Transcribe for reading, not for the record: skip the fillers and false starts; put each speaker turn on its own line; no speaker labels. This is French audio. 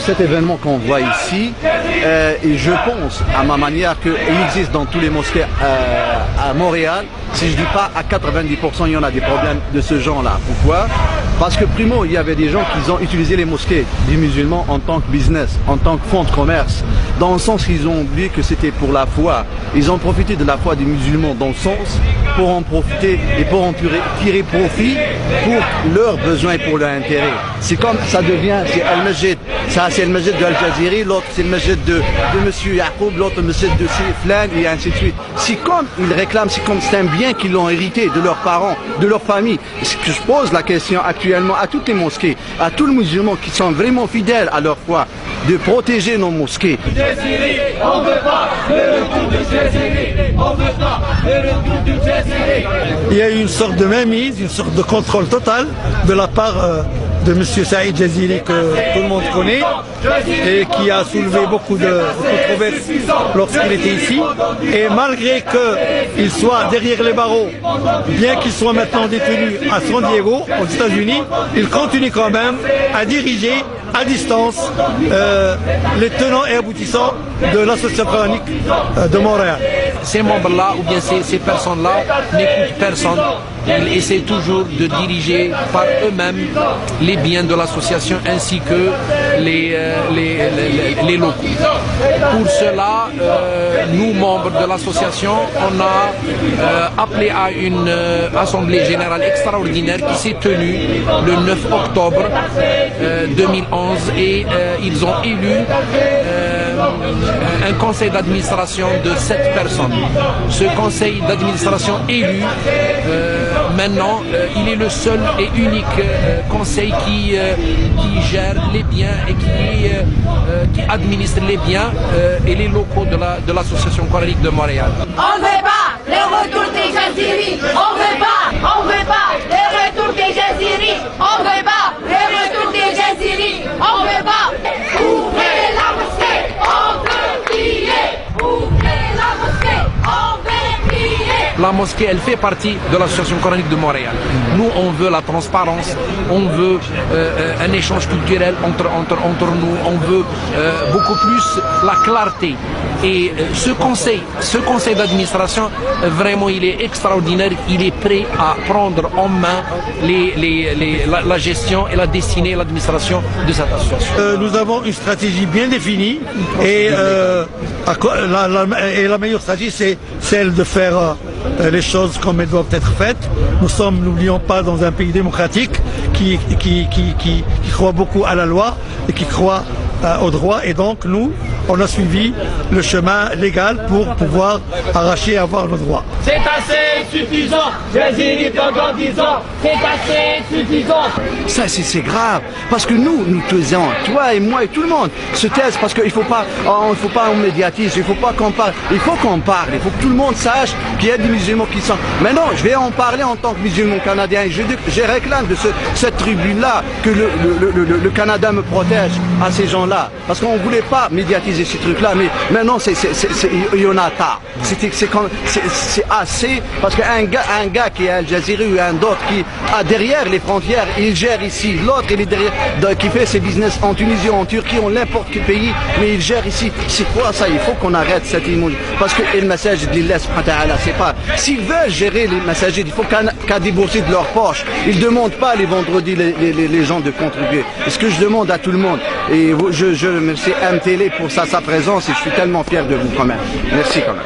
cet événement qu'on voit ici, et je pense, à ma manière, qu'il existe dans tous les mosquées à Montréal. Si je dis pas à 90%, il y en a des problèmes de ce genre-là. Pourquoi? Parce que primo, il y avait des gens qui ont utilisé les mosquées des musulmans en tant que business, en tant que fonds de commerce, dans le sens qu'ils ont oublié que c'était pour la foi. Ils ont profité de la foi des musulmans dans le sens pour en profiter et pour en tirer profit pour leurs besoins et pour leur intérêt. C'est comme ça devient, c'est Al-Masjid, ça c'est le Masjid de Al-Jaziri, l'autre c'est le Masjid de Monsieur Yacoub, l'autre le Masjid de Flan et ainsi de suite. C'est comme ils réclament, c'est comme c'est un bien qu'ils l'ont hérité de leurs parents, de leur famille. Je pose la question actuellement à toutes les mosquées, à tous les musulmans qui sont vraiment fidèles à leur foi, de protéger nos mosquées.
On veut pas le retour de Jaziri, on veut pas le retour de Jaziri.
Il y a eu une sorte de mainmise, une sorte de contrôle total de la part de M. Saïd Jaziri que tout le monde connaît et qui a soulevé beaucoup de controverses lorsqu'il était ici. Et malgré qu'il soit derrière les barreaux, bien qu'il soit maintenant détenu à San Diego, aux États-Unis, il continue quand même à diriger à distance les tenants et aboutissants de l'association coranique de Montréal.
Ces membres-là ou bien ces personnes-là n'écoutent personne. Ils essaient toujours de diriger par eux-mêmes les biens de l'association ainsi que les locaux. Pour cela, nous, membres de l'association, on a appelé à une assemblée générale extraordinaire qui s'est tenue le 9 octobre 2011 et ils ont élu un conseil d'administration de 7 personnes. Ce conseil d'administration élu, maintenant, il est le seul et unique conseil qui gère les biens et qui administre les biens et les locaux de l'association coranique de Montréal.
On veut pas le retour des Jaziri, on veut pas le retour des Jaziri, on veut pas le retour des Jaziri, on veut pas. Ouvrez la mosquée, on veut prier. Ouvrez la mosquée, on veut prier.
La mosquée, elle fait partie de l'association coranique de Montréal. Nous, on veut la transparence, on veut un échange culturel entre nous, on veut beaucoup plus la clarté. Et ce conseil d'administration, vraiment, il est extraordinaire. Il est prêt à prendre en main la gestion et la destinée et l'administration de cette association.
Nous avons une stratégie bien définie et la meilleure stratégie, c'est celle de faire les choses comme elles doivent être faites. Nous sommes, n'oublions pas, dans un pays démocratique qui croit beaucoup à la loi et qui croit au droit, et donc nous, on a suivi le chemin légal pour pouvoir arracher et avoir nos droits.
C'est assez suffisant, Jaziri pendant 10 ans, c'est assez suffisant.
Ça, c'est grave, parce que nous taisons, toi et moi et tout le monde se taise, parce qu'il faut pas, on médiatise, il faut pas qu'on parle, il faut qu'on parle, il faut que tout le monde sache qu'il y a des musulmans qui sont. Maintenant, je vais en parler en tant que musulman canadien, et je réclame de cette tribune-là que le Canada me protège à ces gens-là, parce qu'on voulait pas médiatiser ces trucs-là, mais maintenant, il y en a tard. C'est assez, parce qu'un gars qui est Al Jaziri ou un autre qui a derrière les frontières, il gère ici. L'autre, il est derrière, qui fait ses business en Tunisie, en Turquie, en n'importe quel pays, mais il gère ici. C'est quoi ça? Il faut qu'on arrête cette image. Parce que le message de l'Illah, c'est pas. S'ils veulent gérer les messages, il faut qu'à débourser de leur poche. Ils ne demandent pas les vendredis les gens de contribuer. C'est ce que je demande à tout le monde. Et je remercie MTL pour sa présence et je suis tellement fier de vous quand même. Merci quand même.